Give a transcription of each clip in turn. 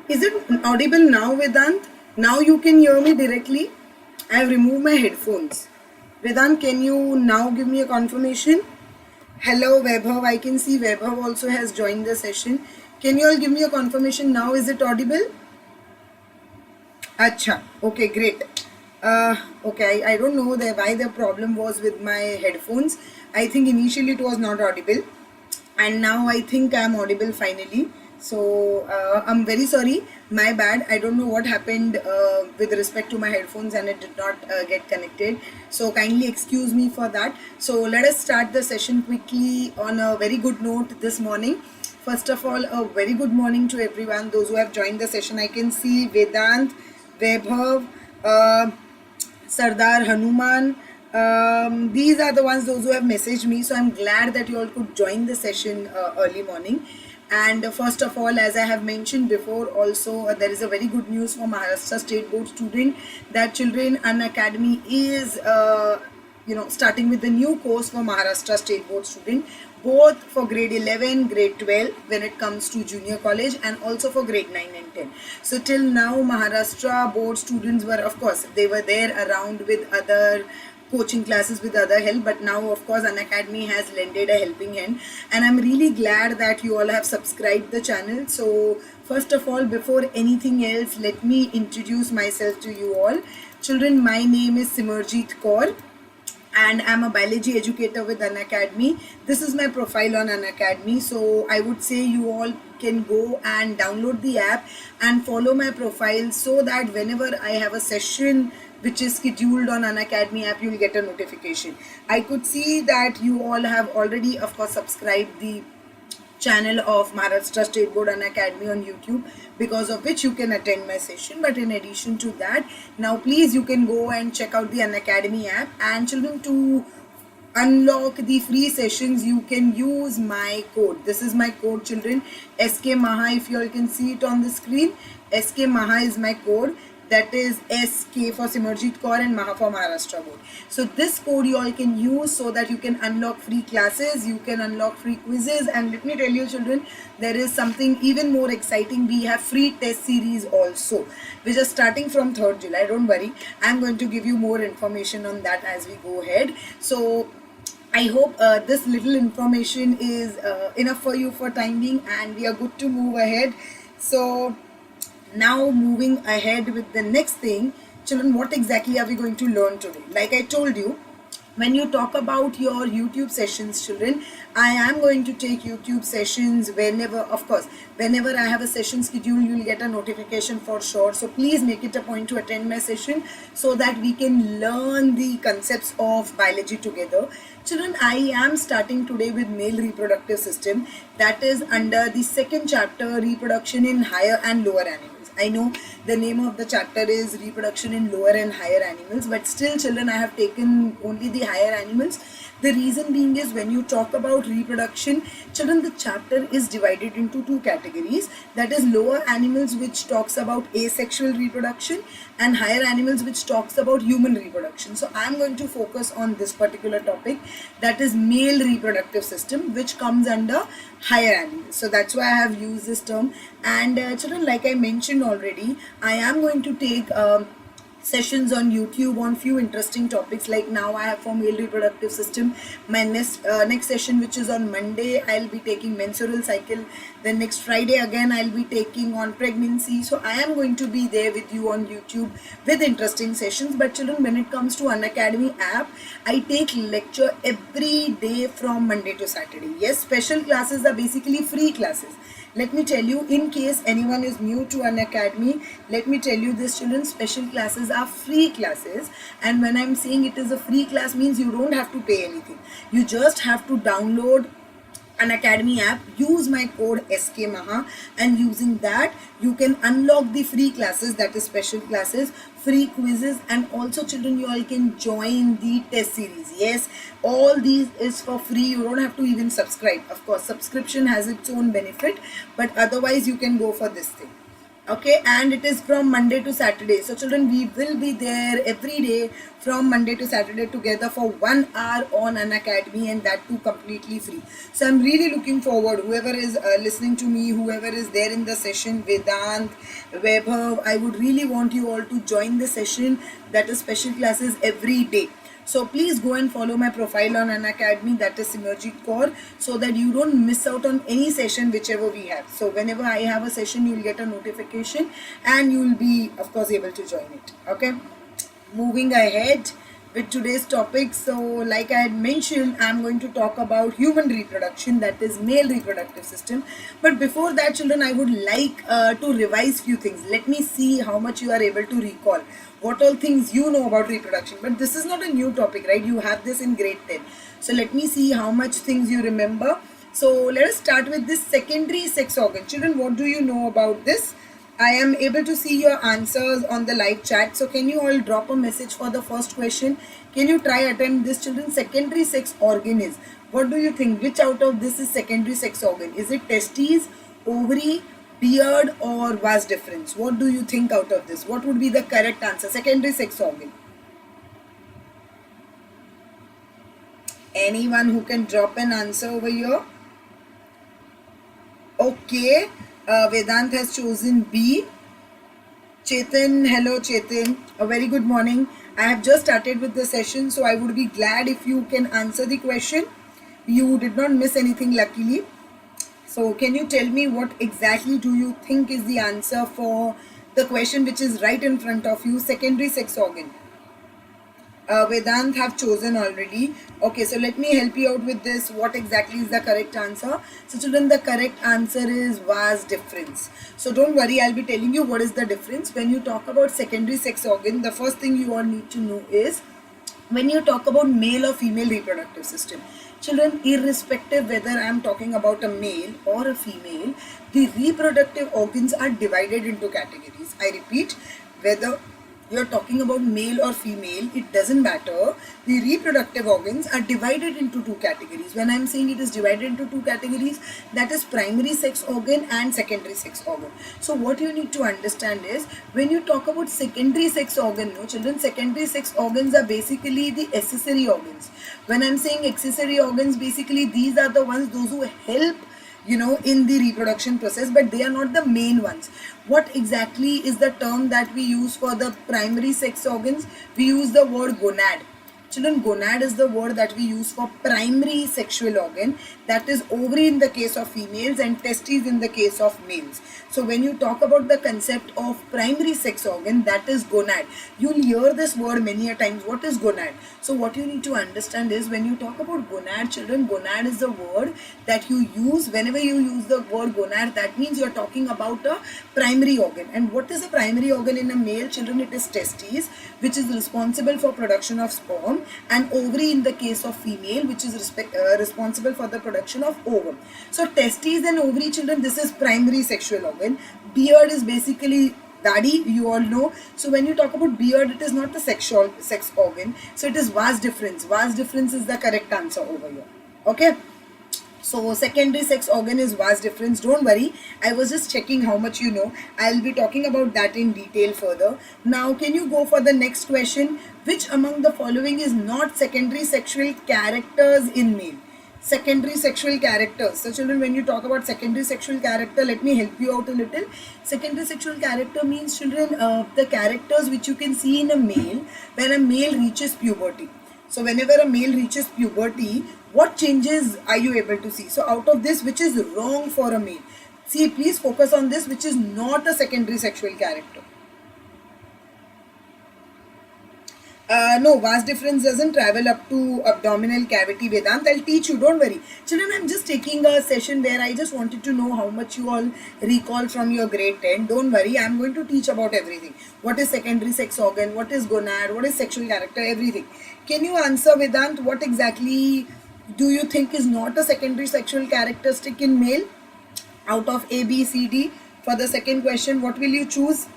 Is it audible now, Vedant? Now you can hear me directly. I have removed my headphones. Vedant, can you now give me a confirmation? Hello, Vaibhav. I can see Vaibhav also has joined the session. Can you all give me a confirmation now? Is it audible? Acha. Okay, great. Okay, I don't know why the problem was with my headphones. I think initially it was not audible, and now I think I'm audible finally. So I'm very sorry, my bad. I don't know what happened with respect to my headphones, and it did not get connected. So kindly excuse me for that. So let us start the session quickly on a very good note this morning. First of all, a very good morning to everyone, those who have joined the session. I can see Vedant, Vaibhav, Sardar, Hanuman. These are the ones, those who have messaged me. So I'm glad that you all could join the session early morning. And first of all, as I have mentioned before, also there is a very good news for Maharashtra State Board student that children Unacademy is starting with the new course for Maharashtra State Board student, both for grade 11, grade 12 when it comes to junior college, and also for grade 9 and 10. So till now Maharashtra Board students were, of course, they were there around with other coaching classes with other help, but now of course Unacademy has lended a helping hand, and I'm really glad that you all have subscribed the channel. So first of all, before anything else, let me introduce myself to you all. Children, my name is Seemarjit Kaur, and I'm a biology educator with Unacademy. This is my profile on Unacademy, so I would say you all can go and download the app and follow my profile, so that whenever I have a session which is scheduled on Unacademy app, you will get a notification. I could see that you all have already, of course, subscribed the channel of Maharashtra State Board Unacademy on YouTube, because of which you can attend my session. But in addition to that, now please you can go and check out the Unacademy app. And children, to unlock the free sessions, you can use my code. This is my code, children, SK Maha. If you all can see it on the screen, SK Maha is my code. That is SK for Seemarjit Kaur and Maha for Maharashtra Board. So this code you all can use so that you can unlock free classes, you can unlock free quizzes, and let me tell you, children, there is something even more exciting. We have free test series also, which is starting from 3rd July. Don't worry, I'm going to give you more information on that as we go ahead. So I hope this little information is enough for you for time being, and we are good to move ahead. So now moving ahead with the next thing, children, what exactly are we going to learn today? Like I told you, when you talk about your YouTube sessions, children, I am going to take YouTube sessions whenever, of course, whenever I have a session schedule, you will get a notification for sure. So please make it a point to attend my session so that we can learn the concepts of biology together. Children, I am starting today with Male Reproductive System, that is under the 2nd chapter, Reproduction in Higher and Lower Animals. I know the name of the chapter is Reproduction in Lower and Higher Animals, but still, children, I have taken only the higher animals. The reason being is, when you talk about reproduction, children, the chapter is divided into 2 categories. That is lower animals, which talks about asexual reproduction, and higher animals, which talks about human reproduction. So I am going to focus on this particular topic, that is male reproductive system, which comes under higher animals. So that's why I have used this term. And children, like I mentioned already, I am going to take sessions on YouTube on few interesting topics. Like now I have for male reproductive system, my next session, which is on Monday, I'll be taking menstrual cycle. Then next Friday again I'll be taking on pregnancy. So I am going to be there with you on YouTube with interesting sessions. But children, when it comes to Unacademy app, I take lecture every day from Monday to Saturday. Yes, special classes are basically free classes. Let me tell you, in case anyone is new to Unacademy, let me tell you this, children, special classes are free classes. And when I'm saying it is a free class, means you don't have to pay anything. You just have to download Unacademy app, use my code SK Maha, and using that you can unlock the free classes, that is special classes, free quizzes, and also, children, you all can join the test series. Yes, all these is for free. You don't have to even subscribe. Of course, subscription has its own benefit, but otherwise you can go for this thing. Okay, and it is from Monday to Saturday. So children, we will be there every day from Monday to Saturday together for 1 hour on Unacademy, and that too completely free. So I'm really looking forward, whoever is listening to me, whoever is there in the session, Vedant, Vaibhav, I would really want you all to join the session, that is special classes every day. So please go and follow my profile on Unacademy, that is Seemarjit Kaur, so that you don't miss out on any session whichever we have. So whenever I have a session, you will get a notification and you will be, of course, able to join it. Okay, moving ahead with today's topic. So like I had mentioned, I'm going to talk about human reproduction, that is male reproductive system. But before that, children, I would like to revise few things. Let me see how much you are able to recall, what all things you know about reproduction. But this is not a new topic, right? You have this in grade 10. So let me see how much things you remember. So let us start with this secondary sex organ. Children, what do you know about this? I am able to see your answers on the live chat. So can you all drop a message for the first question? Can you try attempt this, children? Secondary sex organ is, what do you think? Which out of this is secondary sex organ? Is it testes, ovary, beard, or vas deferens? What do you think out of this? What would be the correct answer? Secondary sex organ. Anyone who can drop an answer over here? Okay. Vedant has chosen B. Chetan, hello Chetan. A very good morning. I have just started with the session, so I would be glad if you can answer the question. You did not miss anything, luckily. So can you tell me what exactly do you think is the answer for the question which is right in front of you, secondary sex organ? Vedant have chosen already. Okay, so let me help you out with this. What exactly is the correct answer? So children, the correct answer is vas deferens. So don't worry, I'll be telling you what is the difference. When you talk about secondary sex organ, the first thing you all need to know is, when you talk about male or female reproductive system, children, irrespective whether I am talking about a male or a female, the reproductive organs are divided into categories. I repeat, whether you're talking about male or female, it doesn't matter. The reproductive organs are divided into two categories. When I'm saying it is divided into two categories, that is primary sex organ and secondary sex organ. So what you need to understand is, when you talk about secondary sex organ, no children, secondary sex organs are basically the accessory organs. When I'm saying accessory organs, basically these are the ones, those who help, you know, in the reproduction process, but they are not the main ones. What exactly is the term that we use for the primary sex organs? We use the word gonad. Children, gonad is the word that we use for primary sexual organ, that is ovary in the case of females and testes in the case of males. So when you talk about the concept of primary sex organ, that is gonad. You'll hear this word many a times. What is gonad? So what you need to understand is, when you talk about gonad, children, gonad is the word that you use. Whenever you use the word gonad, that means you're talking about a primary organ. And what is a primary organ in a male? Children, it is testes, which is responsible for production of sperm, and ovary in the case of female, which is responsible for the production of ovum. So testes and ovary, children, this is primary sexual organ. Beard is basically daddy, you all know. So when you talk about beard, it is not the sexual sex organ, so it is vas deferens. Vas deferens is the correct answer over here. Okay, so secondary sex organ is vas deferens. Don't worry, I was just checking how much you know. I'll be talking about that in detail further. Now can you go for the next question? Which among the following is not secondary sexual characters in male? Secondary sexual characters. So children, when you talk about secondary sexual character, let me help you out a little. Secondary sexual character means, children, the characters which you can see in a male when a male reaches puberty. So whenever a male reaches puberty, what changes are you able to see? So out of this, which is wrong for a male? See, please focus on this, which is not a secondary sexual character. No, vas deferens doesn't travel up to abdominal cavity, Vedant. I'll teach you, don't worry. Children, I'm just taking a session where I just wanted to know how much you all recall from your grade 10. Don't worry, I'm going to teach about everything. What is secondary sex organ, what is gonad, what is sexual character, everything. Can you answer, Vedant, what exactly do you think is not a secondary sexual characteristic in male? Out of A, B, C, D, for the second question, what will you choose?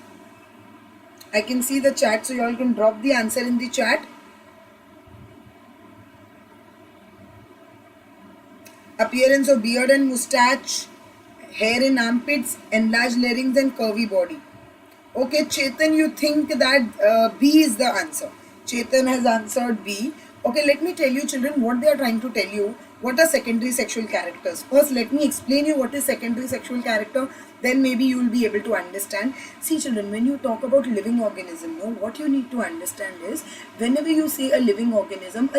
I can see the chat, so you all can drop the answer in the chat. Appearance of beard and moustache. hair in armpits, enlarged larynx and curvy body. Okay, Chetan, you think that B is the answer. Chetan has answered B. Okay, let me tell you, children, what they are trying to tell you. What are secondary sexual characters? First, let me explain you what is secondary sexual character. Then maybe you will be able to understand. See, children, when you talk about living organism, no, what you need to understand is, whenever you say a living organism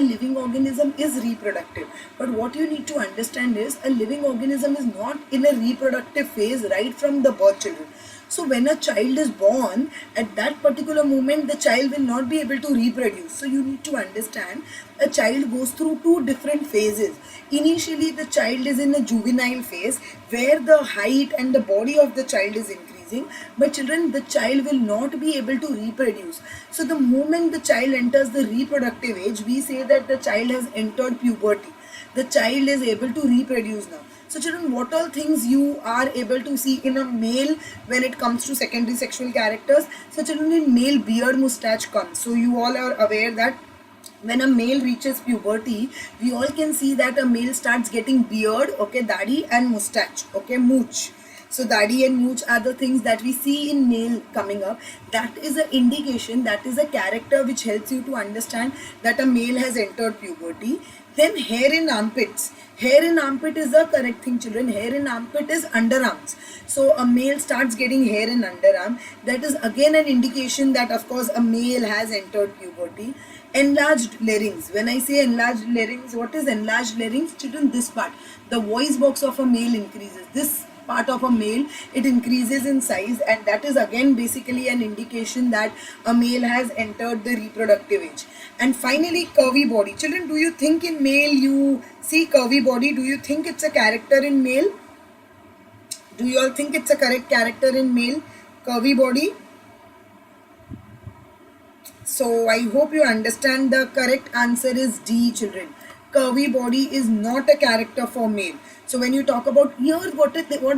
is reproductive. But what you need to understand is, a living organism is not in a reproductive phase right from the birth, children. So when a child is born, at that particular moment, the child will not be able to reproduce. So you need to understand, a child goes through two different phases. Initially, the child is in a juvenile phase where the height and the body of the child is increasing. But children, the child will not be able to reproduce. So the moment the child enters the reproductive age, we say that the child has entered puberty. The child is able to reproduce now. So children, what all things you are able to see in a male when it comes to secondary sexual characters? So children, in male, beard mustache comes. So you all are aware that when a male reaches puberty, we all can see that a male starts getting beard, okay, dadi and mustache, okay, mooch. So dadi and mooch are the things that we see in male coming up. That is an indication, that is a character which helps you to understand that a male has entered puberty. Then hair in armpits. Hair in armpit is the correct thing, children. Hair in armpit is underarms. So a male starts getting hair in underarm. That is again an indication that of course a male has entered puberty. Enlarged larynx. When I say enlarged larynx, what is enlarged larynx? Children, this part. The voice box of a male increases. This part of a male, it increases in size, and that is again basically an indication that a male has entered the reproductive age. And finally, curvy body. Children, do you think in male you see curvy body? Do you think it's a character in male? Do you all think it's a correct character in male? Curvy body? So I hope you understand the correct answer is D, children. Curvy body is not a character for male. So when you talk about here, what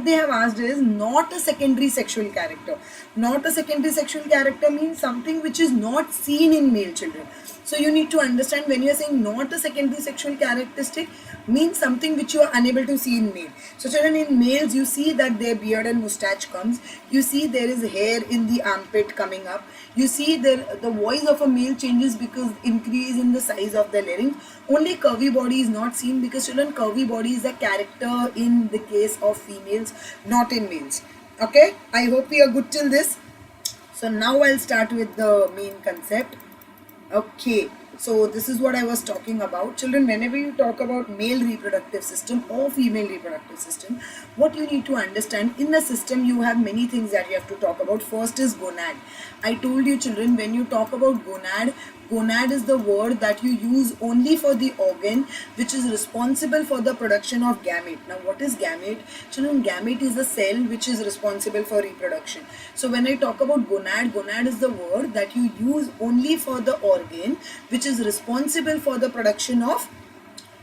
they have asked is not a secondary sexual character. Not a secondary sexual character means something which is not seen in male, children. So you need to understand, when you are saying not a secondary sexual characteristic, means something which you are unable to see in male. So children, in males you see that their beard and mustache comes. You see there is hair in the armpit coming up. You see the voice of a male changes because increase in the size of the larynx. Only curvy body is not seen because children, curvy body is a character in the case of females, not in males. Okay, I hope we are good till this. So now I'll start with the main concept. Okay, so this is what I was talking about. Children, whenever you talk about male reproductive system or female reproductive system, what you need to understand, in the system you have many things that you have to talk about. First is gonad. I told you, children, when you talk about gonad, gonad is the word that you use only for the organ which is responsible for the production of gamete. Now what is gamete? Children, gamete is a cell which is responsible for reproduction. So when I talk about gonad, gonad is the word that you use only for the organ which is responsible for the production of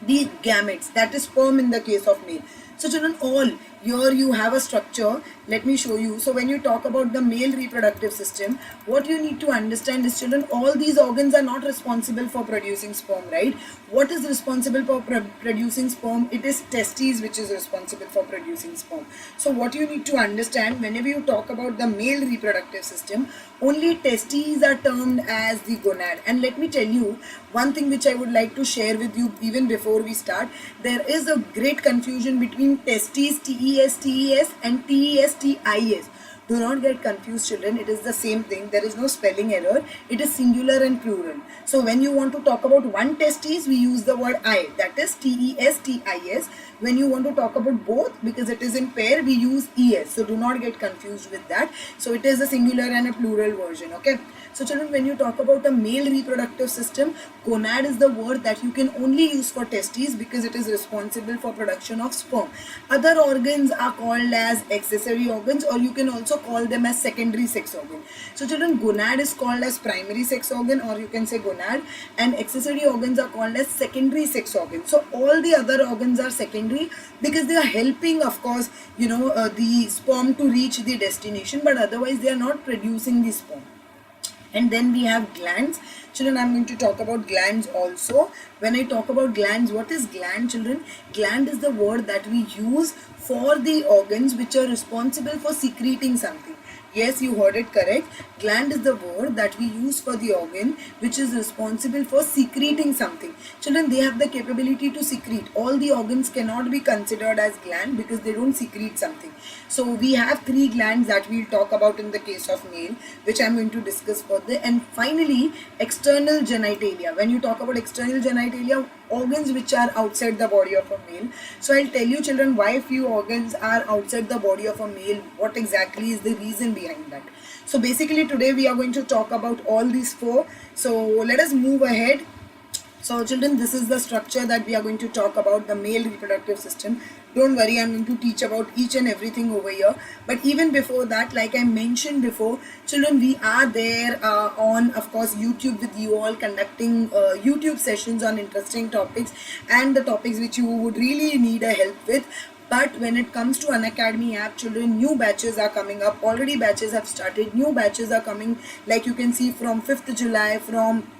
the gametes, that is sperm in the case of male. So children, all here you have a structure. Let me show you. So when you talk about the male reproductive system, what you need to understand is, children, all these organs are not responsible for producing sperm, right? What is responsible for producing sperm? It is testes which is responsible for producing sperm. So what you need to understand, whenever you talk about the male reproductive system, only testes are termed as the gonad. And let me tell you one thing which I would like to share with you even before we start. There is a great confusion between testes, TES, and TES. Do not get confused, children. It is the same thing. There is no spelling error. It is singular and plural. So when you want to talk about one testes, we use the word I. That is TES. When you want to talk about both, because it is in pair, we use ES. So do not get confused with that. So it is a singular and a plural version. Okay. So children, when you talk about the male reproductive system, gonad is the word that you can only use for testes because it is responsible for production of sperm. Other organs are called as accessory organs, or you can also call them as secondary sex organ. So children, gonad is called as primary sex organ, or you can say gonad, and accessory organs are called as secondary sex organ. So all the other organs are secondary because they are helping, of course, the sperm to reach the destination, but otherwise they are not producing the sperm. And then we have glands. Children, I'm going to talk about glands also. When I talk about glands, what is gland, children? Gland is the word that we use for the organs which are responsible for secreting something. Yes, you heard it correct. Gland is the word that we use for the organ which is responsible for secreting something. Children, they have the capability to secrete. All the organs cannot be considered as gland because they don't secrete something. So we have 3 glands that we'll talk about in the case of male, which I'm going to discuss further. And finally, external genitalia. When you talk about external genitalia, organs which are outside the body of a male. So I'll tell you, children, why few organs are outside the body of a male. What exactly is the reason behind that? So basically today we are going to talk about all these 4. So let us move ahead. So children, this is the structure that we are going to talk about, the male reproductive system. Don't worry, I'm going to teach about each and everything over here. But even before that, like I mentioned before, children, we are there on, of course, YouTube with you all, conducting YouTube sessions on interesting topics and the topics which you would really need a help with. But when it comes to Unacademy app, children, new batches are coming up. Already batches have started. New batches are coming, like you can see, from 5th July, from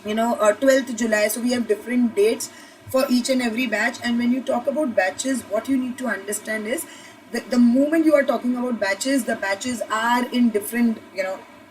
12th July. So we have different dates for each and every batch. And when you talk about batches, what you need to understand is that the moment you are talking about batches, the batches are in different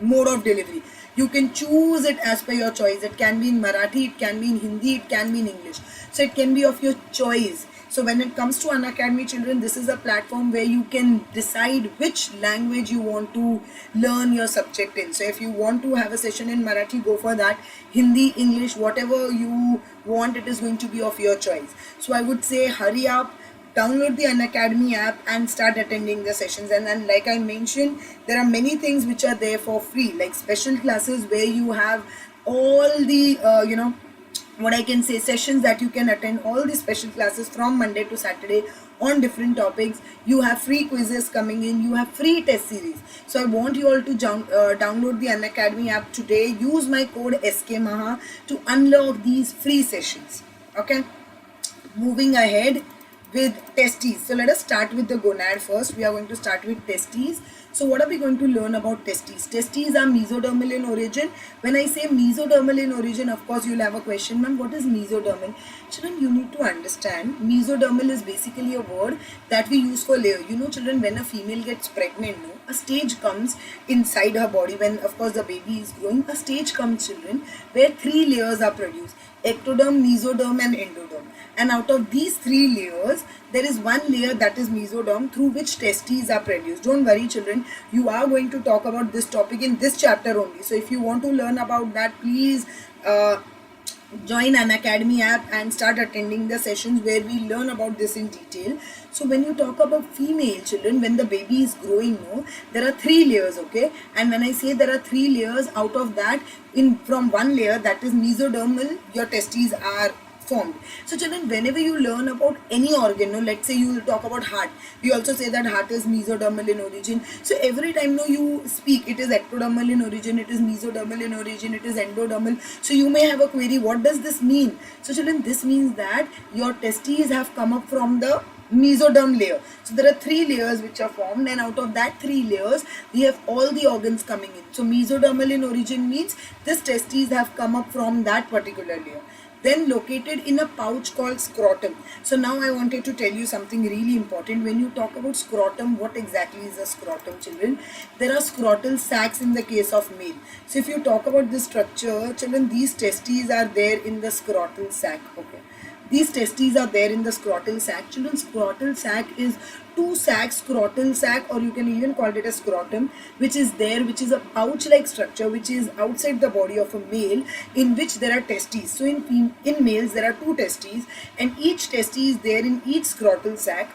mode of delivery. You can choose it as per your choice. It can be in Marathi, it can be in Hindi, it can be in English. So it can be of your choice. So when it comes to Unacademy, children, this is a platform where you can decide which language you want to learn your subject in. So if you want to have a session in Marathi, go for that. Hindi, English, whatever you want, it is going to be of your choice. So I would say hurry up, download the Unacademy app and start attending the sessions. And then, like I mentioned, there are many things which are there for free, like special classes where you have all the what I can say, sessions that you can attend, all the special classes from Monday to Saturday on different topics. You have free quizzes coming in, you have free test series. So I want you all to download the Unacademy app today. Use my code SKMAHA to unlock these free sessions. Okay, moving ahead with testes. So let us start with the gonad first. We are going to start with testes. So what are we going to learn about testes? Testes are mesodermal in origin. When I say mesodermal in origin, of course you'll have a question, ma'am, what is mesodermal? Children, you need to understand, mesodermal is basically a word that we use for layer. Children, when a female gets pregnant, a stage comes inside her body. When, of course, the baby is growing, a stage comes, children, where 3 layers are produced: ectoderm, mesoderm and endoderm. And out of these 3 layers, there is one layer that is mesoderm, through which testes are produced. Don't worry, children, you are going to talk about this topic in this chapter only. So if you want to learn about that, please join Unacademy app and start attending the sessions where we learn about this in detail. So when you talk about female children, when the baby is growing, there are 3 layers, okay? And when I say there are 3 layers, out of that, from one layer, that is mesodermal, your testes are formed. So children, whenever you learn about any organ, let's say you will talk about heart, we also say that heart is mesodermal in origin. So every time you speak, it is ectodermal in origin, it is mesodermal in origin, it is endodermal. So you may have a query, what does this mean? So children, this means that your testes have come up from the mesoderm layer. So there are 3 layers which are formed, and out of that 3 layers, we have all the organs coming in. So mesodermal in origin means this testes have come up from that particular layer. Then located in a pouch called scrotum. So now I wanted to tell you something really important. When you talk about scrotum, what exactly is a scrotum, children? There are scrotal sacs in the case of male. So if you talk about this structure, children, these testes are there in the scrotal sac. Okay, these testes are there in the scrotal sac. Children, scrotal sac is 2 sacs, scrotal sac, or you can even call it a scrotum, which is there, which is a pouch-like structure which is outside the body of a male, in which there are testes. So in males there are 2 testes, and each testes is there in each scrotal sac.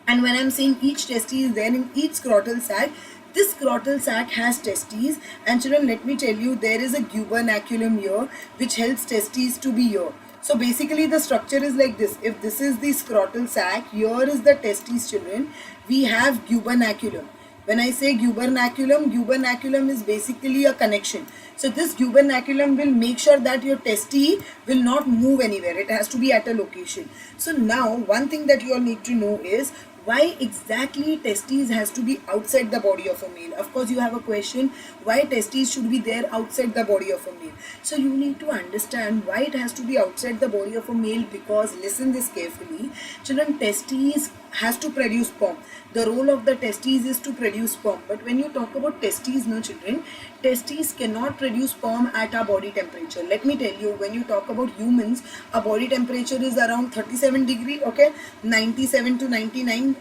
And when I'm saying each testes is there in each scrotal sac, this scrotal sac has testes. And children, let me tell you, there is a gubernaculum here which helps testes to be here. So basically the structure is like this. If this is the scrotal sac, here is the testes, children. We have gubernaculum. When I say gubernaculum, gubernaculum is basically a connection. So this gubernaculum will make sure that your testes will not move anywhere. It has to be at a location. So now one thing that you all need to know is, Why exactly testes has to be outside the body of a male? Of course, you have a question, why testes should be there outside the body of a male? So you need to understand why it has to be outside the body of a male, because listen this carefully. Children, testes has to produce sperm. The role of the testes is to produce sperm. But when you talk about testes, no children, testes cannot produce sperm at our body temperature. Let me tell you, when you talk about humans, our body temperature is around 37 degree, okay, 97 to 99,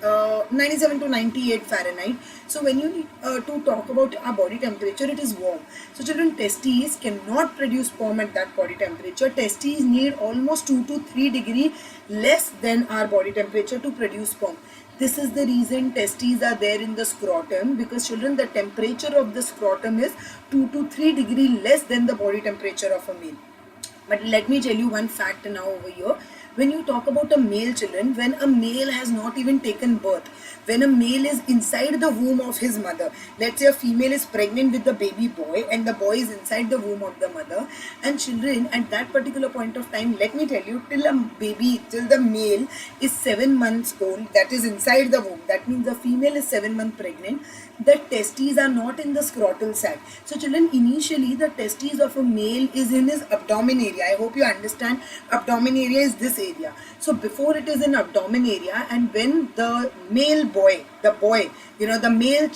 97 to 98 Fahrenheit. So when you need to talk about our body temperature, it is warm. So children, testes cannot produce sperm at that body temperature. Testes need almost 2 to 3 degree less than our body temperature to produce sperm. This is the reason testes are there in the scrotum, because children, the temperature of the scrotum is 2 to 3 degree less than the body temperature of a male. But let me tell you one fact now over here. When you talk about a male, children, when a male has not even taken birth, when a male is inside the womb of his mother, let's say a female is pregnant with the baby boy and the boy is inside the womb of the mother, and children, at that particular point of time, let me tell you, till the male is 7 months old, that is inside the womb, that means the female is 7 months pregnant, the testes are not in the scrotal sac. So children, initially the testes of a male is in his abdomen area. I hope you understand, abdomen area is this area. So before it is in abdomen area, and when the male boy, the male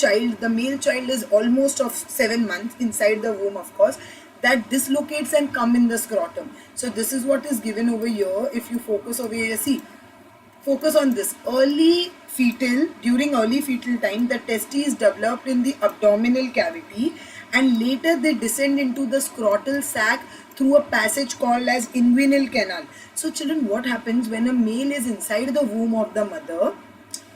child is almost of 7 months inside the womb, of course, that dislocates and come in the scrotum. So this is what is given over here. If you focus over here, see, focus on this. During early fetal time, the testes developed in the abdominal cavity, and later they descend into the scrotal sac through a passage called as inguinal canal. So children, what happens when a male is inside the womb of the mother?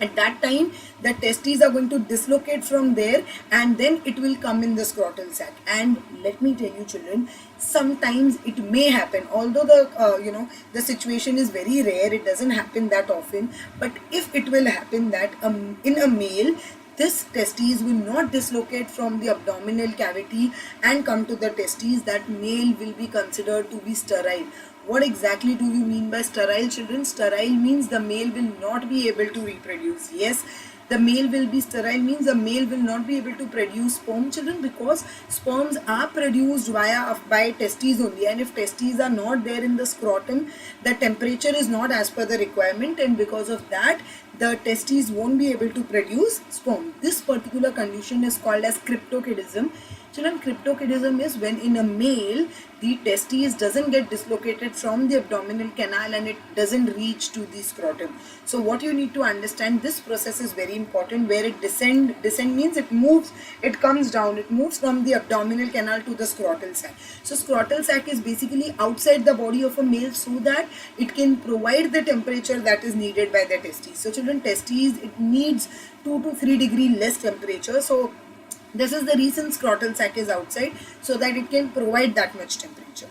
At that time, the testes are going to dislocate from there, and then it will come in the scrotal sac. And let me tell you, children, sometimes it may happen, although the situation is very rare, it doesn't happen that often. But if it will happen that in a male, this testes will not dislocate from the abdominal cavity and come to the testes, that male will be considered to be sterile. What exactly do you mean by sterile, children? Sterile means the male will not be able to reproduce. Yes, the male will be sterile means the male will not be able to produce sperm, children, because sperms are produced by testes only, and if testes are not there in the scrotum, the temperature is not as per the requirement, and because of that, the testes won't be able to produce sperm. This particular condition is called as cryptorchidism. Children, cryptorchidism is when in a male, the testes doesn't get dislocated from the abdominal canal and it doesn't reach to the scrotum. So what you need to understand, this process is very important, where it descend means it moves, it comes down, it moves from the abdominal canal to the scrotal sac. So scrotal sac is basically outside the body of a male so that it can provide the temperature that is needed by the testes. So children, testes, it needs 2 to 3 degree less temperature. So this is the reason scrotal sac is outside, so that it can provide that much temperature.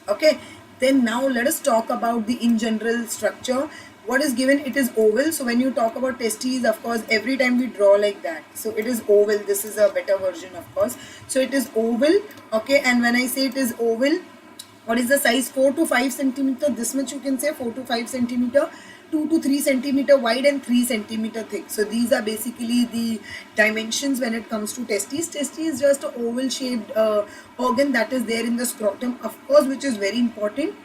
Okay, then now let us talk about the in general structure. What is given, it is oval. So when you talk about testes, of course, every time we draw like that. So it is oval. This is a better version, of course. So it is oval. Okay, and when I say it is oval, what is the size? 4 to 5 centimeter. This much you can say, 4 to 5 centimeter. 2 to 3 centimeter wide and 3 centimeter thick. So these are basically the dimensions when it comes to testes. Testes is just an oval shaped organ that is there in the scrotum, of course, which is very important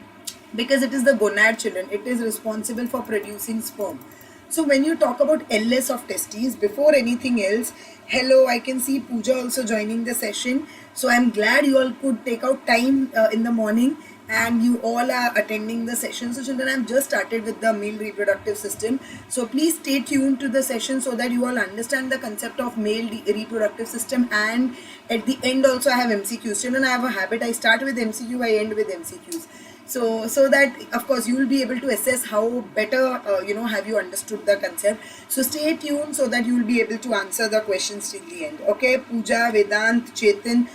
because it is the gonad, children. It is responsible for producing sperm. So when you talk about LS of testes, before anything else, hello, I can see Pooja also joining the session. So I'm glad you all could take out time in the morning and you all are attending the session. So children, I've just started with the male reproductive system. So please stay tuned to the session so that you all understand the concept of male reproductive system, and at the end also I have MCQs. Children, I have a habit, I start with MCQ, I end with MCQs. So that of course you will be able to assess how better have you understood the concept. So stay tuned so that you will be able to answer the questions till the end. Okay, Pooja, Vedant, Chetan,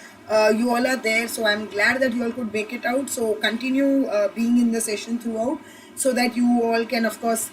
you all are there, so I'm glad that you all could make it out. So continue being in the session throughout so that you all can of course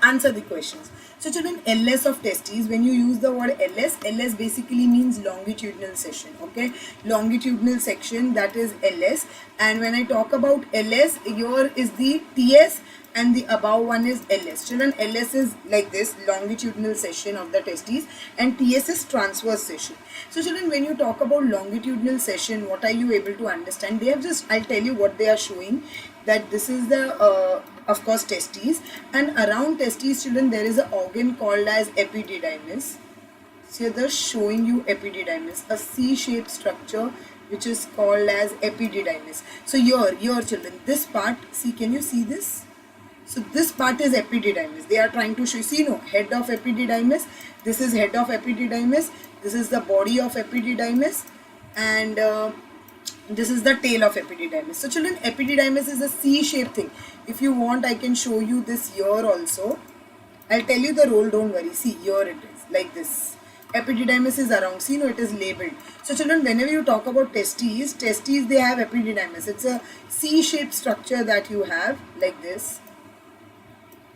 answer the questions. So children, LS of testes, when you use the word LS basically means longitudinal section. Okay, longitudinal section, that is LS. And when I talk about LS, here is the TS and the above one is LS. Children, LS is like this, longitudinal section of the testes, and TS is transverse section. So children, when you talk about longitudinal section, what are you able to understand? They have just, I'll tell you what they are showing, that this is the of course testes, and around testes, children, there is an organ called as Epididymis. So they're showing you Epididymis, a C-shaped structure which is called as Epididymis. So your children, this part, see, can you see this? So this part is Epididymis. They are trying to show, see, no, head of Epididymis. This is head of Epididymis. This is the body of Epididymis, and this is the tail of Epididymis. So children, Epididymis is a C-shaped thing. If you want, I can show you this here also. I'll tell you the role, don't worry. See, here it is, like this. Epididymis is around, see, no, it is labeled. So children, whenever you talk about testes, they have Epididymis. It's a C-shaped structure that you have, like this.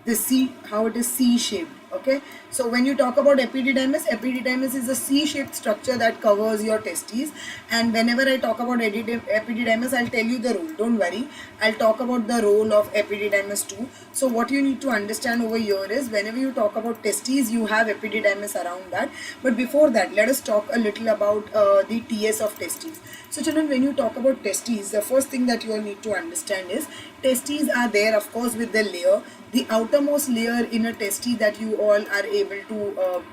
This C, how it is C-shaped. Okay, so when you talk about epididymis is a C-shaped structure that covers your testes, and whenever I talk about epididymis, I'll tell you the role, don't worry. I'll talk about the role of epididymis too. So what you need to understand over here is, whenever you talk about testes, you have epididymis around that. But before that, let us talk a little about the TS of testes. So children, when you talk about testes, the first thing that you all need to understand is, testes are there, of course, with the layer. The outermost layer in a testis that you all are able to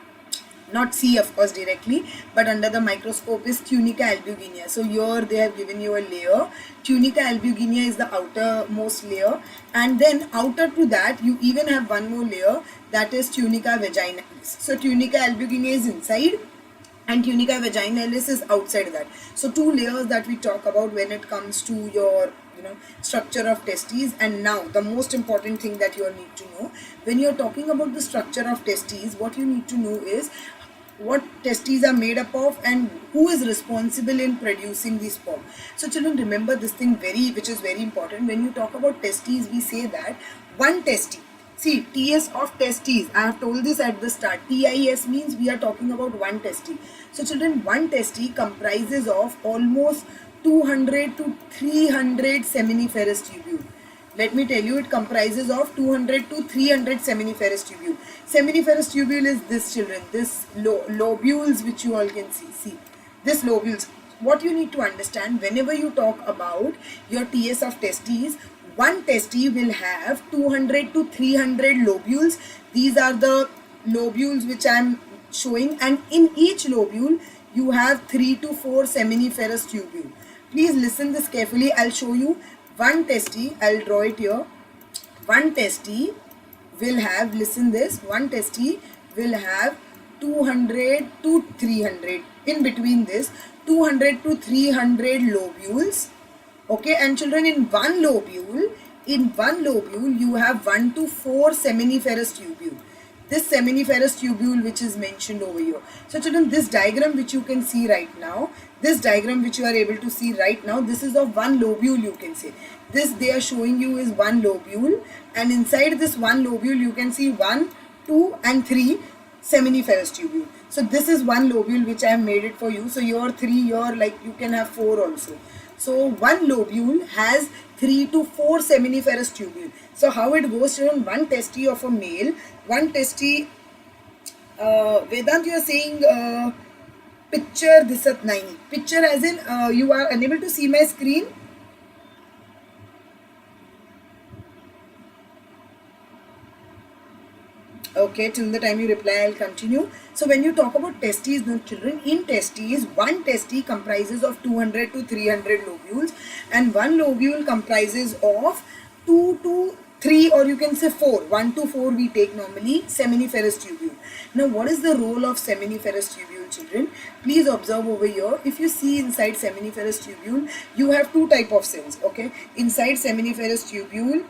not see, of course, directly, but under the microscope, is tunica albuginea. So here they have given you a layer. Tunica albuginea is the outermost layer, and then outer to that you even have one more layer, that is tunica vaginalis. So tunica albuginea is inside and tunica vaginalis is outside that. So two layers that we talk about when it comes to your structure of testes. And now the most important thing that you all need to know, when you're talking about the structure of testes, what you need to know is what testes are made up of and who is responsible in producing the sperm. So children, remember this thing which is very important. When you talk about testes, we say that one testis, see, TS of testes, I have told this at the start, TIS means we are talking about one testis. So children, one testis comprises of almost 200 to 300 seminiferous tubule. Let me tell you, it comprises of 200 to 300 seminiferous tubule. Seminiferous tubule is this, children, this lobules which you all can see. See, this lobules. What you need to understand, whenever you talk about your TS of testes, one testis will have 200 to 300 lobules. These are the lobules which I am showing, and in each lobule you have 3 to 4 seminiferous tubule. Please listen this carefully. I'll show you one testis. I'll draw it here. One testis will have, listen this, one testis will have 200 to 300. In between this, 200 to 300 lobules. Okay, and children, in one lobule you have 1 to 4 seminiferous tubule. This seminiferous tubule which is mentioned over here. So children, this diagram which you can see right now, this diagram which you are able to see right now, this is of one lobule, you can say. This they are showing you is one lobule, and inside this one lobule you can see 1, 2 and 3 seminiferous tubule. So this is one lobule which I have made it for you. So your 3, your, like, you can have 4 also. So one lobule has 3 to 4 seminiferous tubule. So how it goes, children, one testis of a male, one testis, Vedant, you are saying picture this at 9. Picture as in you are unable to see my screen. Okay, till the time you reply, I'll continue. So when you talk about testes, no, children, in testes, one testis comprises of 200 to 300 lobules, and one lobule comprises of 2 to 3, or you can say 4, 1 to 4 we take normally, seminiferous tubule. Now what is the role of seminiferous tubule, children? Please observe over here. If you see inside seminiferous tubule, you have two type of cells. Okay, inside seminiferous tubule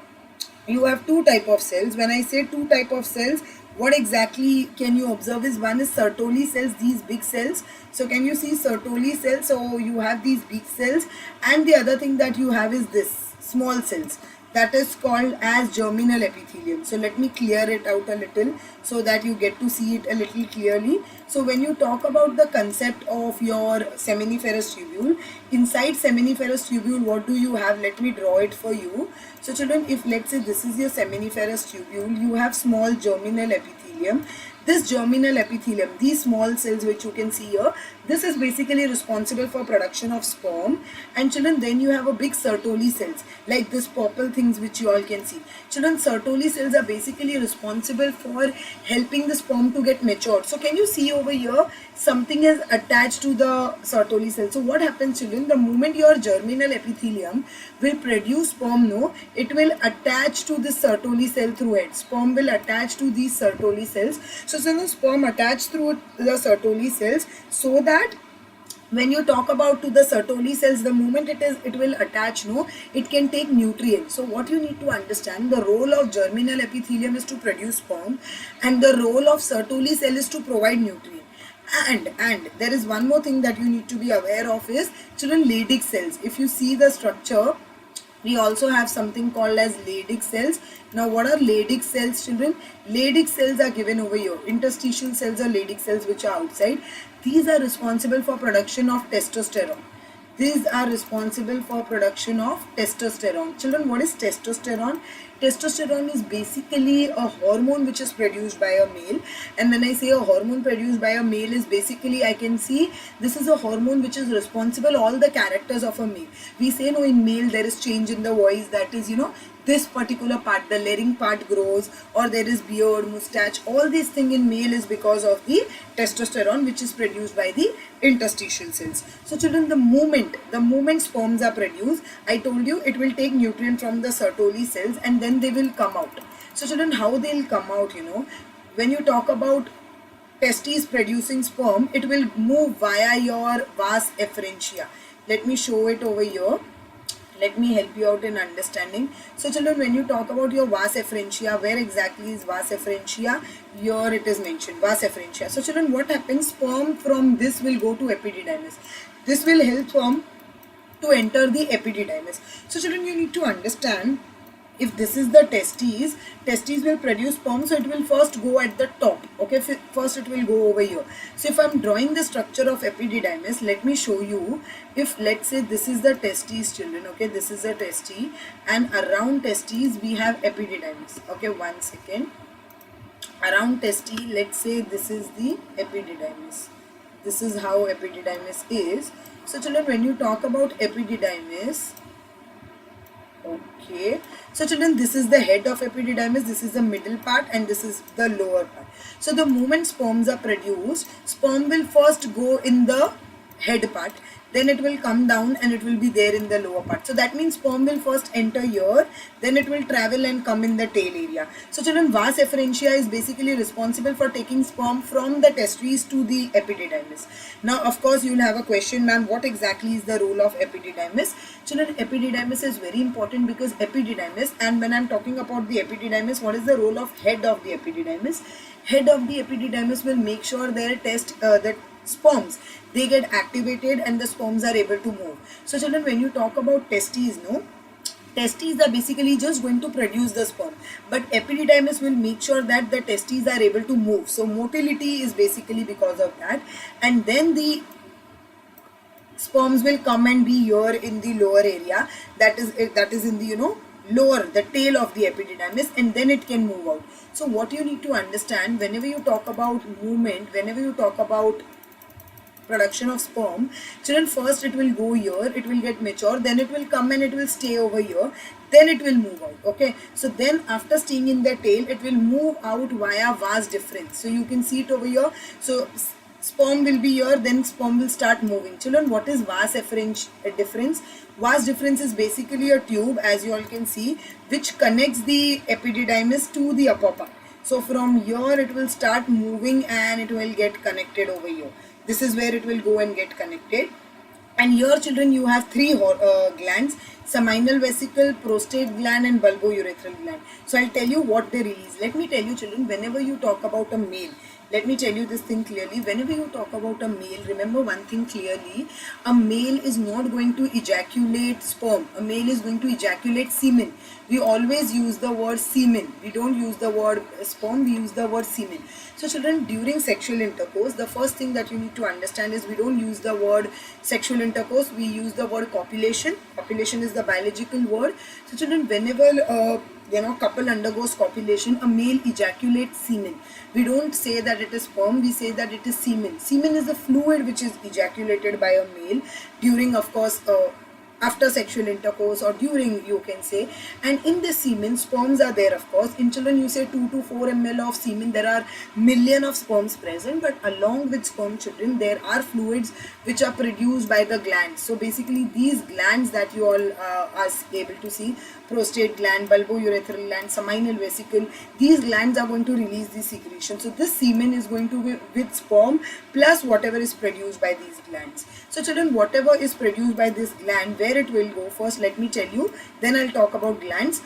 you have two type of cells. When I say two type of cells, what exactly can you observe is, one is Sertoli cells, these big cells. So can you see Sertoli cells? So you have these big cells, and the other thing that you have is this small cells, that is called as germinal epithelium. So let me clear it out a little so that you get to see it a little clearly. So when you talk about the concept of your seminiferous tubule, inside seminiferous tubule, what do you have? Let me draw it for you. So children, if let's say this is your seminiferous tubule, you have small germinal epithelium. This germinal epithelium, these small cells which you can see here, this is basically responsible for production of sperm. And children, then you have a big Sertoli cells, like this purple things which you all can see. Children, Sertoli cells are basically responsible for helping the sperm to get matured. So can you see over here, something is attached to the Sertoli cell. So what happens, children, the moment your germinal epithelium will produce sperm, no, it will attach to this Sertoli cell through it. Sperm will attach to these Sertoli cells. So the sperm attach through the Sertoli cells, so that when you talk about to the Sertoli cells, the moment it will attach, no, it can take nutrients. So what you need to understand, the role of germinal epithelium is to produce sperm, and the role of Sertoli cell is to provide nutrient. And there is one more thing that you need to be aware of is, children, Leydig cells. If you see the structure, we also have something called as Leydig cells. Now what are Leydig cells, children? Leydig cells are given over here. Interstitial cells are Leydig cells which are outside. These are responsible for production of testosterone. These are responsible for production of testosterone. Children, what is testosterone? Testosterone is basically a hormone which is produced by a male. And when I say a hormone produced by a male, is basically, I can see this is a hormone which is responsible all the characters of a male. We say, no, in male there is change in the voice, that is, this particular part, the larynx part grows, or there is beard, mustache. All these things in male is because of the testosterone which is produced by the interstitial cells. So children, the moment sperms are produced, I told you it will take nutrient from the Sertoli cells and then they will come out. So children, how they will come out, when you talk about testes producing sperm, it will move via your vas efferentia. Let me show it over here. Let me help you out in understanding. So children, when you talk about your vas efferentia, where exactly is vas efferentia? Here it is mentioned, vas efferentia. So children, what happens? Sperm from this will go to epididymis. This will help sperm to enter the epididymis. So children, you need to understand, if this is the testes will produce sperm, so it will first go at the top. Okay, first it will go over here. So if I'm drawing the structure of epididymis, let me show you. If let's say this is the testes, children, okay, this is the testes, and around testes we have epididymis. Okay, 1 second. Around testes, let's say this is the epididymis. This is how epididymis is. So children, when you talk about epididymis, okay, so children, this is the head of epididymis, this is the middle part, and this is the lower part. So the moment sperms are produced, sperm will first go in the head part, then it will come down and it will be there in the lower part. So that means sperm will first enter here, then it will travel and come in the tail area. So children, vas efferentia is basically responsible for taking sperm from the testes to the epididymis. Now of course you will have a question, ma'am, what exactly is the role of epididymis? Children, epididymis is very important because epididymis, and when I am talking about the epididymis, what is the role of head of the epididymis? Head of the epididymis will make sure their that sperms, they get activated and the sperms are able to move. So children, when you talk about testes, testes are basically just going to produce the sperm, but epididymis will make sure that the testes are able to move. So motility is basically because of that, and then the sperms will come and be here in the lower area, that is in the lower, the tail of the epididymis, and then it can move out. So what you need to understand, whenever you talk about movement, whenever you talk about production of sperm, children, first it will go here, it will get mature, then it will come and it will stay over here, then it will move out. Okay, so then after staying in the tail, it will move out via vas deferens. So you can see it over here. So sperm will be here, then sperm will start moving. Children, what is vas deferens? Vas deferens is basically a tube, as you all can see, which connects the epididymis to the upper part. So from here it will start moving and it will get connected over here. This is where it will go and get connected. And here children, you have three glands. seminal vesicle, prostate gland and bulbourethral gland. So I'll tell you what they release. Let me tell you children, whenever you talk about a male, let me tell you this thing clearly. Whenever you talk about a male, remember one thing clearly. A male is not going to ejaculate sperm. A male is going to ejaculate semen. We always use the word semen. We don't use the word sperm, we use the word semen. So children, during sexual intercourse, the first thing that you need to understand is we don't use the word sexual intercourse, we use the word copulation. Copulation is the biological word. So children, whenever couple undergoes copulation, a male ejaculates semen. We don't say that it is sperm, we say that it is semen. Semen is the fluid which is ejaculated by a male during, of course, after sexual intercourse or during, you can say. And in the semen, sperms are there, of course. In children, you say 2 to 4 ml of semen, there are million of sperms present, but along with sperm, children, there are fluids which are produced by the glands. So basically these glands that you all are able to see, prostate gland, bulbourethral gland, seminal vesicle, these glands are going to release the secretion. So this semen is going to be with sperm plus whatever is produced by these glands. So children, whatever is produced by this gland, where it will go first, let me tell you, then I'll talk about glands.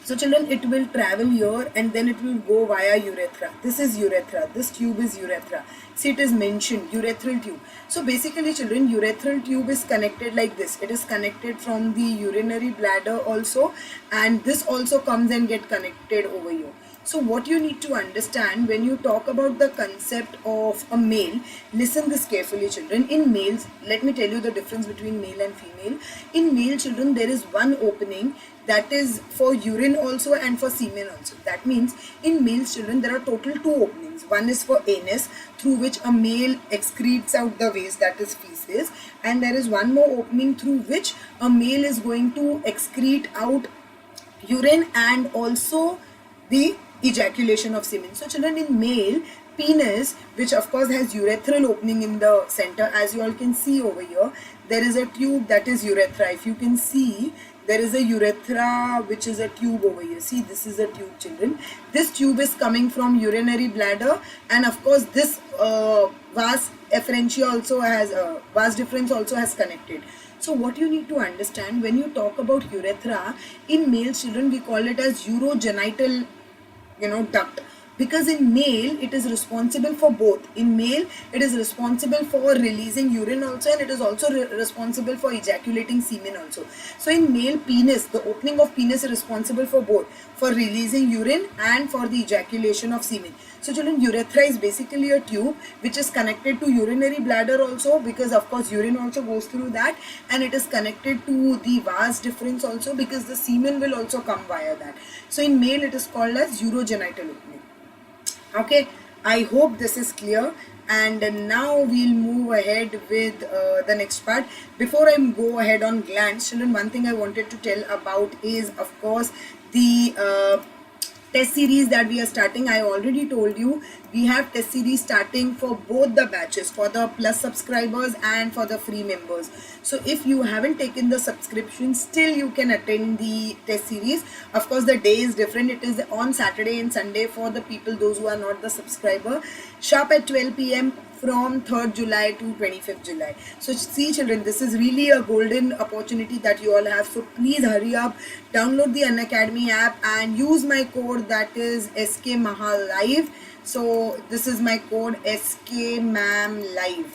So children, it will travel here and then it will go via urethra. This is urethra, this tube is urethra. See, it is mentioned, urethral tube. So basically children, urethral tube is connected like this. It is connected from the urinary bladder also, and this also comes and get connected over here. So what you need to understand when you talk about the concept of a male, listen this carefully children. In males, let me tell you the difference between male and female. In male children, there is one opening that is for urine also and for semen also. That means in male children, there are total 2 openings. One is for anus, through which a male excretes out the waste, that is feces, and there is one more opening through which a male is going to excrete out urine and also the ejaculation of semen. So children, in male, penis, which of course has urethral opening in the center, as you all can see over here, there is a tube that is urethra. If you can see, there is a urethra which is a tube over here. See, this is a tube children. This tube is coming from urinary bladder, and of course this vas efferentia also has vas deferens also has connected. So what you need to understand when you talk about urethra, in male children we call it as urogenital duct, because in male it is responsible for both. In male it is responsible for releasing urine also, and it is also responsible for ejaculating semen also. So in male, penis, the opening of penis is responsible for both, for releasing urine and for the ejaculation of semen. So children, urethra is basically a tube which is connected to urinary bladder also, because of course urine also goes through that, and it is connected to the vas deferens also, because the semen will also come via that. So in male it is called as urogenital opening. Okay, I hope this is clear, and now we'll move ahead with the next part. Before I go ahead on glands, children, one thing I wanted to tell about is, of course, the test series that we are starting. I already told you we have test series starting for both the batches, for the plus subscribers and for the free members. So if you haven't taken the subscription, still you can attend the test series. Of course, the day is different. It is on Saturday and Sunday for the people, those who are not the subscriber, sharp at 12 p.m. from 3rd July to 25th July. So see children, this is really a golden opportunity that you all have. So please hurry up, download the Unacademy app and use my code, that is SKMahaLive. So this is my code, SKMamLive.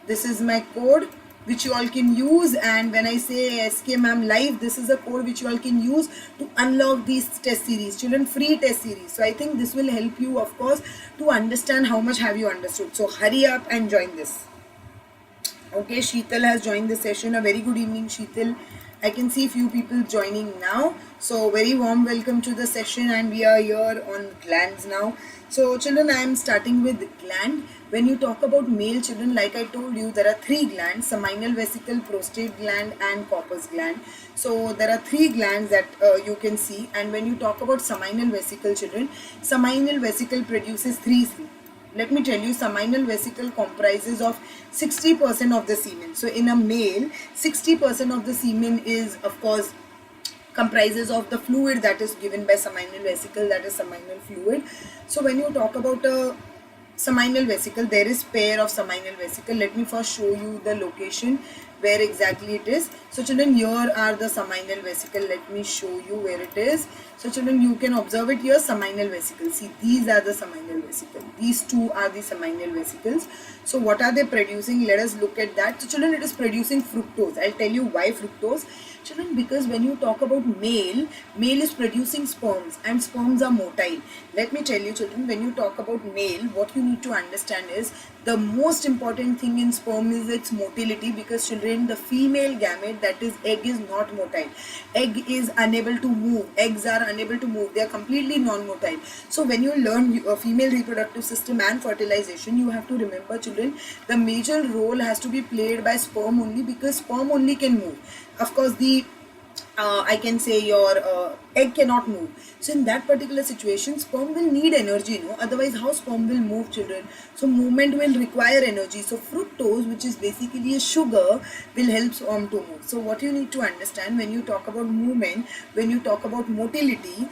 This is my code which you all can use, and when I say SKMamLive, this is a code which you all can use to unlock these test series. Children, free test series. So I think this will help you, of course, to understand how much have you understood. So hurry up and join this. Okay, Sheetal has joined the session. A very good evening, Sheetal. I can see few people joining now. So very warm welcome to the session, and we are here on glands now. So children, I am starting with gland. When you talk about male children, like I told you, there are 3 glands: seminal vesicle, prostate gland and corpus gland. So there are 3 glands that you can see. And when you talk about seminal vesicle children, seminal vesicle produces 3 Let me tell you, seminal vesicle comprises of 60% of the semen. So in a male, 60% of the semen is, of course, comprises of the fluid that is given by seminal vesicle, that is seminal fluid. So when you talk about a seminal vesicle, there is pair of seminal vesicle. Let me first show you the location. where exactly it is. So children, here are the seminal vesicle. Let me show you where it is. So children, you can observe it here, seminal vesicle. See, these are the seminal vesicle. These two are the seminal vesicles. So what are they producing? Let us look at that. So children, it is producing fructose. I'll tell you why fructose. Children, because when you talk about male is producing sperms, and sperms are motile. Let me tell you children, when you talk about male, what you need to understand is the most important thing in sperm is its motility, because children, the female gamete, that is egg, is not motile. Egg is unable to move. Eggs are unable to move. They are completely non-motile. So when you learn female reproductive system and fertilization, you have to remember children, the major role has to be played by sperm only, because sperm only can move. Of course, the I can say your egg cannot move. So in that particular situation, sperm will need energy, otherwise how sperm will move, children? So movement will require energy. So fructose, which is basically a sugar, will help sperm to move. So what you need to understand when you talk about movement, when you talk about motility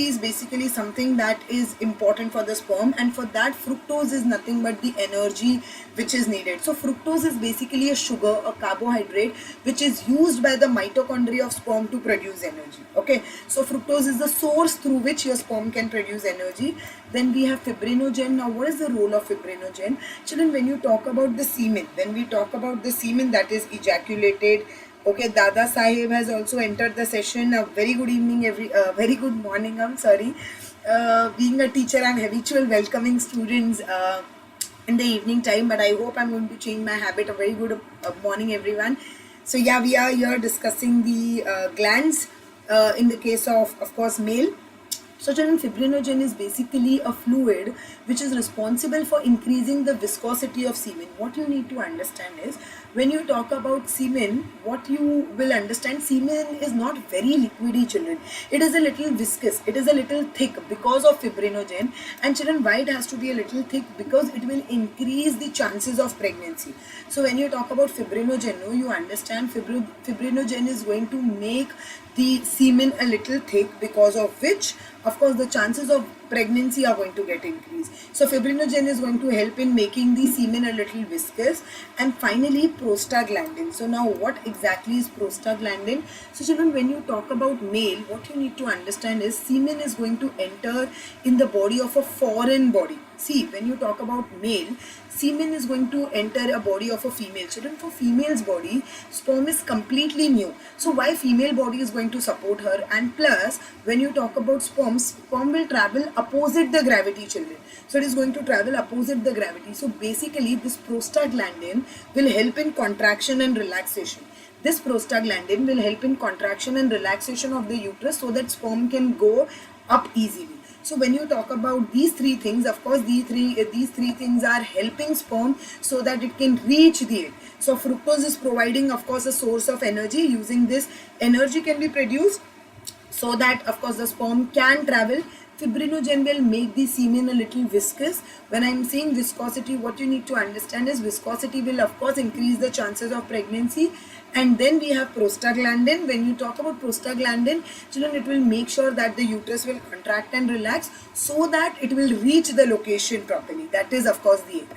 is basically something that is important for the sperm, and for that fructose is nothing but the energy which is needed. So fructose is basically a sugar, a carbohydrate, which is used by the mitochondria of sperm to produce energy. Okay, so fructose is the source through which your sperm can produce energy. Then we have fibrinogen. Now what is the role of fibrinogen? Children, when you talk about the semen, that is ejaculated. Okay, Dada Sahib has also entered the session. A very good evening, very good morning. I'm sorry. Being a teacher, I'm habitual welcoming students in the evening time, but I hope I'm going to change my habit. A very good morning, everyone. So yeah, we are here discussing the glands in the case of course, male. So children, fibrinogen is basically a fluid which is responsible for increasing the viscosity of semen. What you need to understand is, when you talk about semen, what you will understand, semen is not very liquidy, children. It is a little viscous, it is a little thick because of fibrinogen. And children, why it has to be a little thick? Because it will increase the chances of pregnancy. So when you talk about fibrinogen, you understand fibrinogen is going to make the semen a little thick, because of which, of course, the chances of pregnancy are going to get increased. So fibrinogen is going to help in making the semen a little viscous. And finally, prostaglandin. So now what exactly is prostaglandin? So children, when you talk about male, what you need to understand is, semen is going to enter in the body of a foreign body. See, when you talk about male, semen is going to enter a body of a female. Children, for female's body, sperm is completely new. So why female body is going to support her? And plus, when you talk about sperm will travel opposite the gravity, children. So it is going to travel opposite the gravity. So basically, this prostaglandin will help in contraction and relaxation. This prostaglandin will help in contraction and relaxation of the uterus, so that sperm can go up easily. So when you talk about these three things, of course, these three things are helping sperm so that it can reach the egg. So fructose is providing, of course, a source of energy. Using this, energy can be produced so that, of course, the sperm can travel. Fibrinogen will make the semen a little viscous. When I am saying viscosity, what you need to understand is, viscosity will, of course, increase the chances of pregnancy. And then we have prostaglandin. When you talk about prostaglandin, children, it will make sure that the uterus will contract and relax, so that it will reach the location properly. That is, of course, the egg.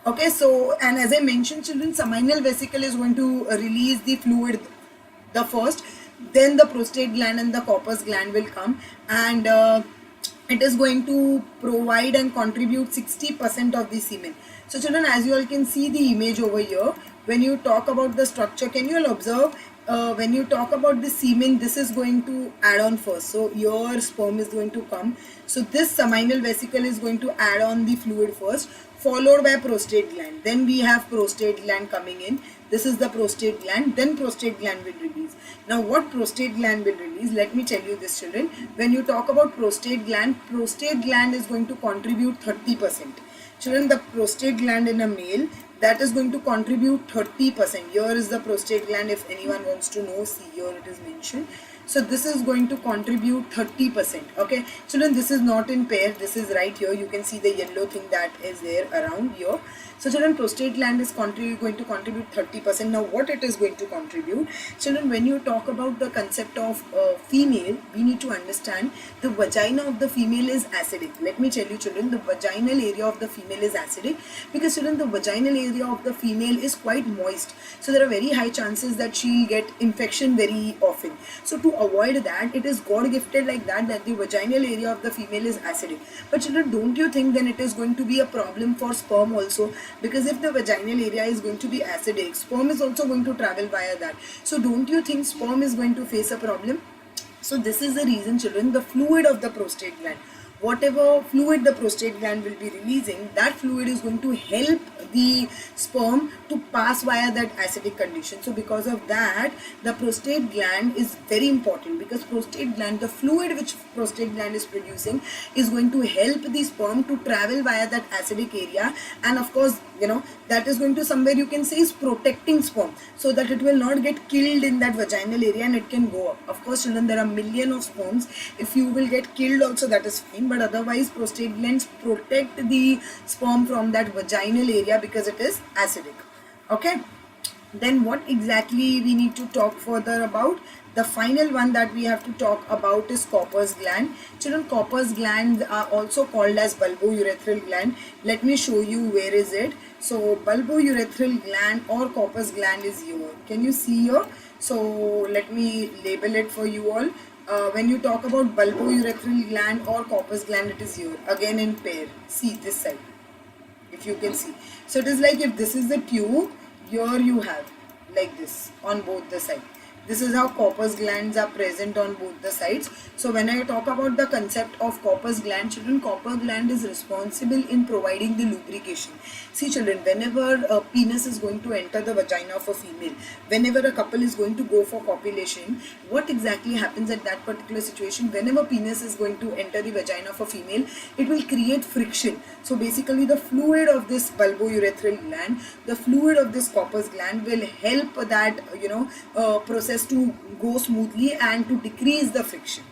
Okay, so, and as I mentioned, children, seminal vesicle is going to release the fluid the first. Then the prostate gland and the corpus gland will come, and it is going to provide and contribute 60% of the semen. So children, as you all can see the image over here, when you talk about the structure, can you all observe, when you talk about the semen, this is going to add on first. So your sperm is going to come. So this seminal vesicle is going to add on the fluid first, followed by prostate gland. Then we have prostate gland coming in. This is the prostate gland. Then prostate gland will release. Now what prostate gland will release? Let me tell you this, children. When you talk about prostate gland is going to contribute 30%. Children, the prostate gland in a male, that is going to contribute 30%. Here is the prostate gland, if anyone wants to know. See, here it is mentioned. So this is going to contribute 30%. Okay, children, this is not in pair, this is right here. You can see the yellow thing that is there around here. So children, prostate gland is going to contribute 30%. Now what it is going to contribute? Children, when you talk about the concept of female, we need to understand the vagina of the female is acidic. Let me tell you children, the vaginal area of the female is acidic because children, the vaginal area of the female is quite moist. So there are very high chances that she will get infection very often. So to avoid that, it is God gifted like that the vaginal area of the female is acidic. But children, don't you think then it is going to be a problem for sperm also? Because if the vaginal area is going to be acidic, sperm is also going to travel via that. So don't you think sperm is going to face a problem? So this is the reason children, the fluid of the prostate gland, whatever fluid the prostate gland will be releasing, that fluid is going to help the sperm to pass via that acidic condition. So because of that, the prostate gland is very important, because prostate gland, the fluid which prostate gland is producing is going to help the sperm to travel via that acidic area, and of course, you know, that is going to somewhere you can say is protecting sperm so that it will not get killed in that vaginal area and it can go up. Of course children, there are millions of sperms. If you will get killed also, that is fine, but otherwise prostate glands protect the sperm from that vaginal area because it is acidic. Okay, then what exactly we need to talk further about? The final one that we have to talk about is Copper's gland. Children, Copper's glands are also called as bulbourethral gland. Let me show you where is it. So bulbourethral gland or Copper's gland is here. Can you see here? So let me label it for you all. When you talk about bulbourethral gland or Copper's gland, it is here again in pair. See this side, if you can see. So it is like if this is the tube, here you have like this on both the sides. This is how Copper's glands are present on both the sides. So when I talk about the concept of Copper's gland, children, Copper gland is responsible in providing the lubrication. See children, whenever a penis is going to enter the vagina of a female, whenever a couple is going to go for copulation, what exactly happens at that particular situation? Whenever penis is going to enter the vagina of a female, it will create friction. So basically the fluid of this bulbourethral gland, the fluid of this Copper's gland will help that, you know, process to go smoothly and to decrease the friction.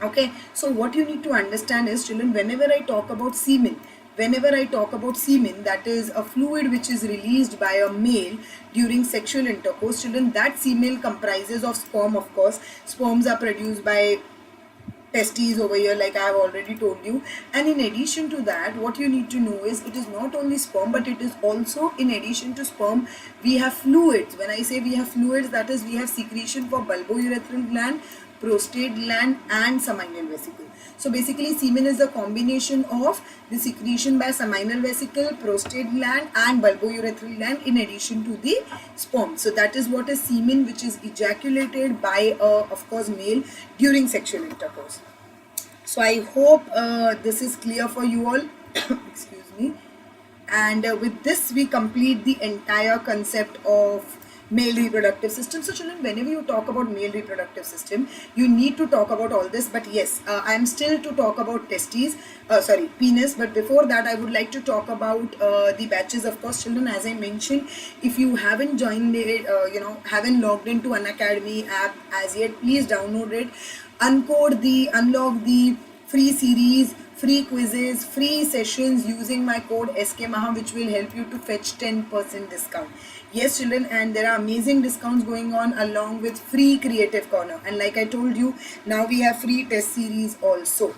Okay, so what you need to understand is children, whenever I talk about semen, that is a fluid which is released by a male during sexual intercourse, children, that semen comprises of sperm. Of course, sperms are produced by testes over here, like I have already told you. And in addition to that, what you need to know is it is not only sperm, but it is also, in addition to sperm, we have fluids. When I say we have fluids, that is we have secretion for bulbourethral gland, prostate gland and seminal vesicle. So basically semen is a combination of the secretion by seminal vesicle, prostate gland and bulbourethral gland in addition to the sperm. So that is what is semen, which is ejaculated by of course male during sexual intercourse. So I hope this is clear for you all. Excuse me. And with this we complete the entire concept of male reproductive system. So children, whenever you talk about male reproductive system, you need to talk about all this. But yes, I am still to talk about penis. But before that, I would like to talk about the batches. Of course, children, as I mentioned, if you haven't joined it, haven't logged into Unacademy app as yet, please download it, unlock the free series, free quizzes, free sessions using my code SKMAHA, which will help you to fetch 10% discount. Yes children, and there are amazing discounts going on along with free creative corner, and like I told you, now we have free test series also.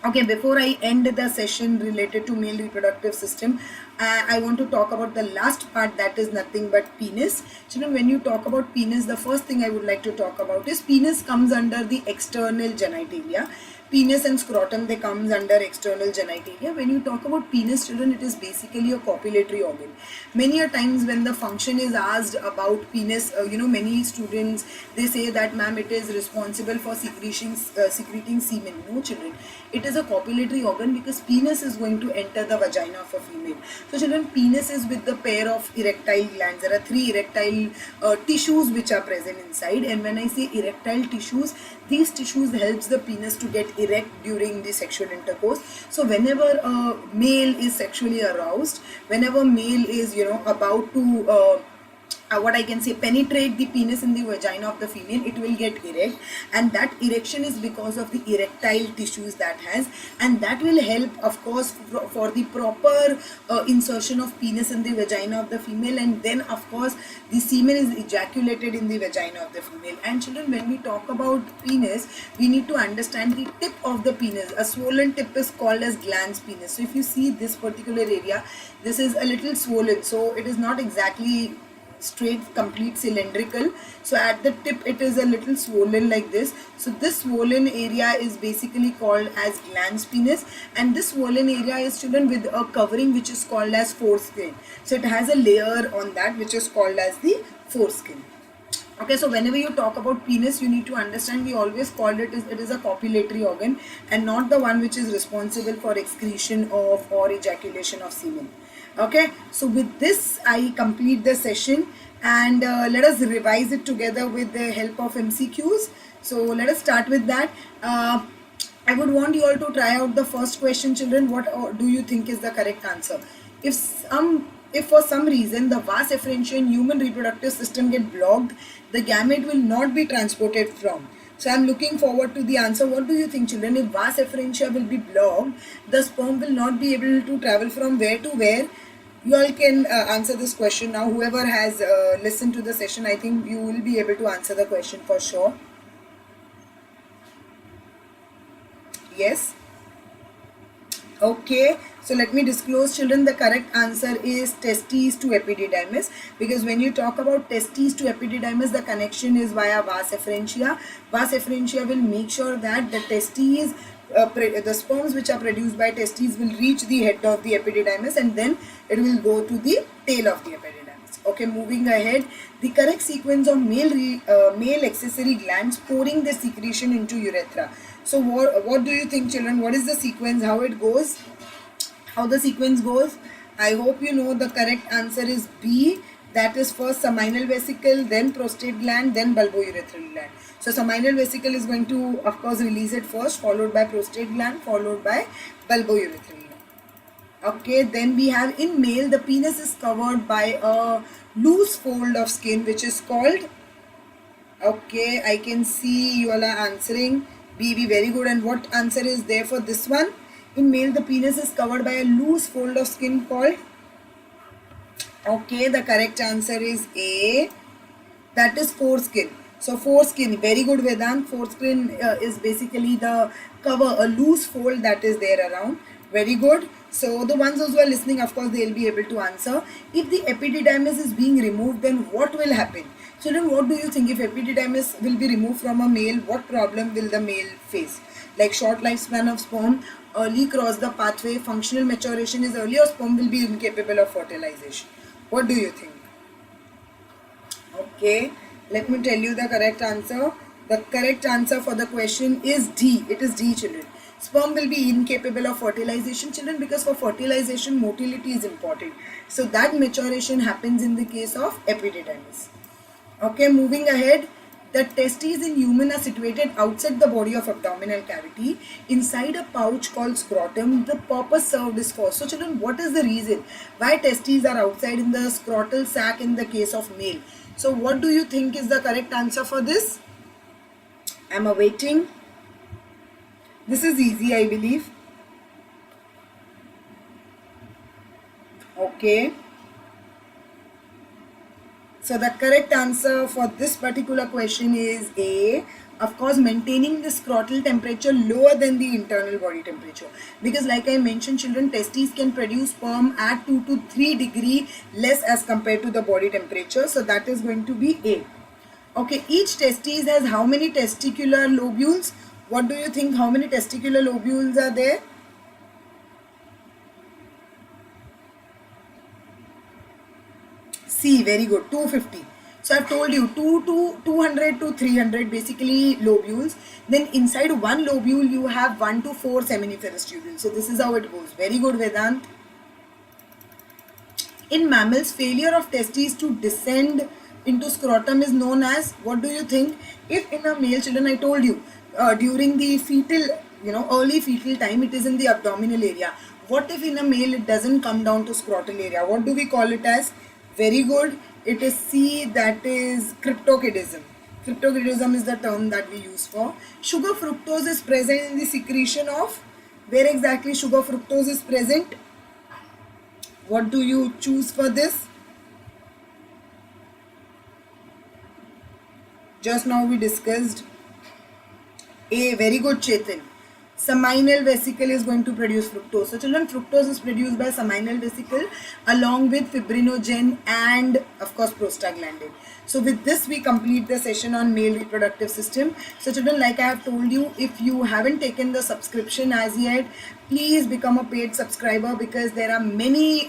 Okay, before I end the session related to male reproductive system, I want to talk about the last part, that is nothing but penis. Children, when you talk about penis, the first thing I would like to talk about is penis comes under the external genitalia. Penis and scrotum, they comes under external genitalia. When you talk about penis, children, it is basically a copulatory organ. Many a times when the function is asked about penis, many students, they say that ma'am, it is responsible for secreting semen. No children, it is a copulatory organ because penis is going to enter the vagina of a female. So children, penis is with the pair of erectile glands. There are 3 erectile tissues which are present inside, and when I say erectile tissues, these tissues helps the penis to get erect during the sexual intercourse. So whenever a male is sexually aroused, whenever male is about to what I can say, penetrate the penis in the vagina of the female, it will get erect, and that erection is because of the erectile tissues that has, and that will help, of course, for the proper insertion of penis in the vagina of the female, and then of course the semen is ejaculated in the vagina of the female. And children, when we talk about penis, we need to understand the tip of the penis. A swollen tip is called as glans penis. So if you see this particular area, this is a little swollen, so it is not exactly straight, complete cylindrical. So at the tip it is a little swollen like this. So this swollen area is basically called as glans penis, and this swollen area is, children, with a covering which is called as foreskin. So it has a layer on that which is called as the foreskin. Okay, so whenever you talk about penis, you need to understand, we always called it is a copulatory organ and not the one which is responsible for excretion of or ejaculation of semen. Okay, so with this I complete the session, and let us revise it together with the help of MCQs. So let us start with that. I would want you all to try out the first question, children. What do you think is the correct answer? If for some reason the vas efferentia in human reproductive system get blocked, the gamete will not be transported from. So I am looking forward to the answer. What do you think, children? If vas efferentia will be blocked, the sperm will not be able to travel from where to where? You all can answer this question now. Whoever has listened to the session, I think you will be able to answer the question for sure. Yes? Okay, so let me disclose, children, the correct answer is testes to epididymis, because when you talk about testes to epididymis, the connection is via vas efferentia. Vas efferentia will make sure that the testes, the sperms which are produced by testes will reach the head of the epididymis, and then it will go to the tail of the epididymis. Okay, moving ahead, the correct sequence of male accessory glands pouring the secretion into urethra. So what do you think, children? What is the sequence? How it goes? How the sequence goes? I hope you know the correct answer is B. That is first seminal vesicle, then prostate gland, then bulbourethral gland. So seminal vesicle is going to, of course, release it first, followed by prostate gland, followed by bulbourethral gland. Okay, then we have in male, the penis is covered by a loose fold of skin which is called, okay, I can see you all are answering BB, very good. And what answer is there for this one? In male, the penis is covered by a loose fold of skin called, okay, the correct answer is A, that is foreskin. So foreskin, very good, Vedant. Foreskin is basically the cover, a loose fold that is there around. Very good. So the ones who are listening, of course, they will be able to answer. If the epididymis is being removed, then what will happen? Children, what do you think? If epididymis will be removed from a male, what problem will the male face? Like short lifespan of sperm, early cross the pathway, functional maturation is early, or sperm will be incapable of fertilization. What do you think? Okay, let me tell you the correct answer. The correct answer for the question is D. It is D, children. Sperm will be incapable of fertilization, children, because for fertilization, motility is important. So that maturation happens in the case of epididymis. Okay, moving ahead. The testes in human are situated outside the body of abdominal cavity, inside a pouch called scrotum. The purpose served is for. So children, what is the reason why testes are outside in the scrotal sac in the case of male? So what do you think is the correct answer for this? I am awaiting. This is easy, I believe. Okay. So the correct answer for this particular question is A. Of course, maintaining the scrotal temperature lower than the internal body temperature. Because like I mentioned, children, testes can produce sperm at 2 to 3 degree less as compared to the body temperature. So that is going to be A. Okay, each testes has how many testicular lobules? What do you think? How many testicular lobules are there? C, very good, 250. So I've told you 200 to 300 basically lobules. Then inside one lobule you have 1 to 4 seminiferous tubules. So this is how it goes. Very good, Vedant. In mammals, failure of testes to descend into scrotum is known as, what do you think? If in a male, children, I told you during the fetal, early fetal time, it is in the abdominal area. What if in a male it doesn't come down to scrotal area? What do we call it as? Very good. It is C, that is cryptorchidism. Cryptorchidism is the term that we use for. Sugar fructose is present in the secretion of, where exactly sugar fructose is present? What do you choose for this? Just now we discussed A. Very good, Chetan. Seminal vesicle is going to produce fructose. So children, fructose is produced by seminal vesicle along with fibrinogen and of course prostaglandin. So with this we complete the session on male reproductive system. So children, like I have told you, if you haven't taken the subscription as yet, please become a paid subscriber, because there are many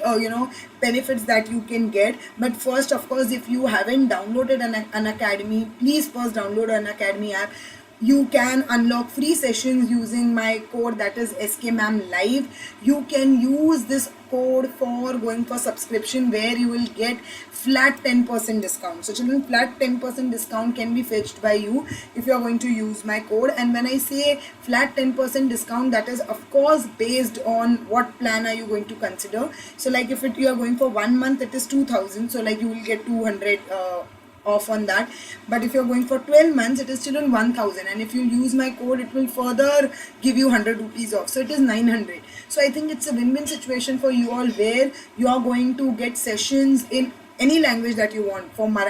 benefits that you can get. But first, of course, if you haven't downloaded Unacademy, please first download Unacademy app. You can unlock free sessions using my code, that is SKMAM Live. You can use this code for going for subscription, where you will get flat 10% discount. So children, flat 10% discount can be fetched by you if you are going to use my code. And when I say flat 10% discount, that is of course based on what plan are you going to consider. So like if you are going for 1 month, it is 2000, so like you will get 200 off on that. But if you're going for 12 months, it is still on 1000, and if you use my code, it will further give you 100 rupees off, so it is 900. So I think it's a win-win situation for you all, where you are going to get sessions in any language that you want,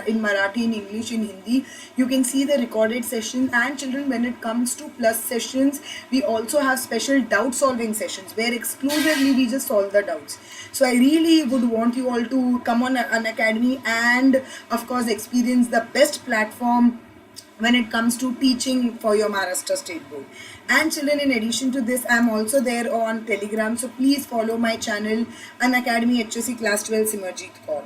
in Marathi, in English, in Hindi. You can see the recorded session. And children, when it comes to plus sessions, we also have special doubt solving sessions, where exclusively we just solve the doubts. So I really would want you all to come on Unacademy and of course experience the best platform when it comes to teaching for your Maharashtra State Board. And children, in addition to this, I am also there on Telegram, so please follow my channel, Unacademy HSC Class 12 Seemarjit Kaur.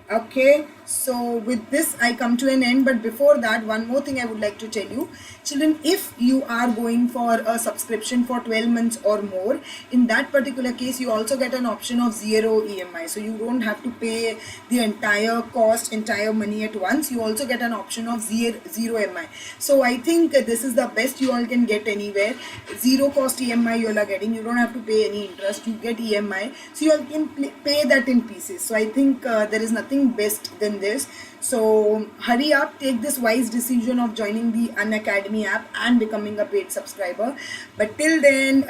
Okay, so with this I come to an end. But before that, one more thing I would like to tell you. Children, if you are going for a subscription for 12 months or more, in that particular case you also get an option of 0 EMI. So you don't have to pay the entire cost, entire money at once. You also get an option of 0 EMI. So I think this is the best you all can get anywhere. 0 cost EMI you all are getting. You don't have to pay any interest. You get EMI. So you all can pay that in pieces. So I think there is nothing best than this. So hurry up, take this wise decision of joining the Unacademy app and becoming a paid subscriber. But till then,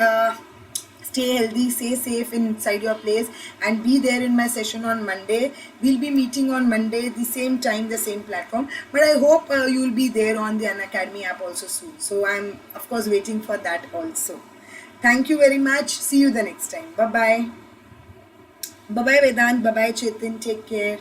stay healthy, stay safe inside your place, and be there in my session on Monday. We'll be meeting on Monday, the same time, the same platform. But I hope you will be there on the Unacademy app also soon. So I'm of course waiting for that also. Thank you very much. See you the next time. Bye bye. Bye bye Vedant. Bye bye Chetan. Take care.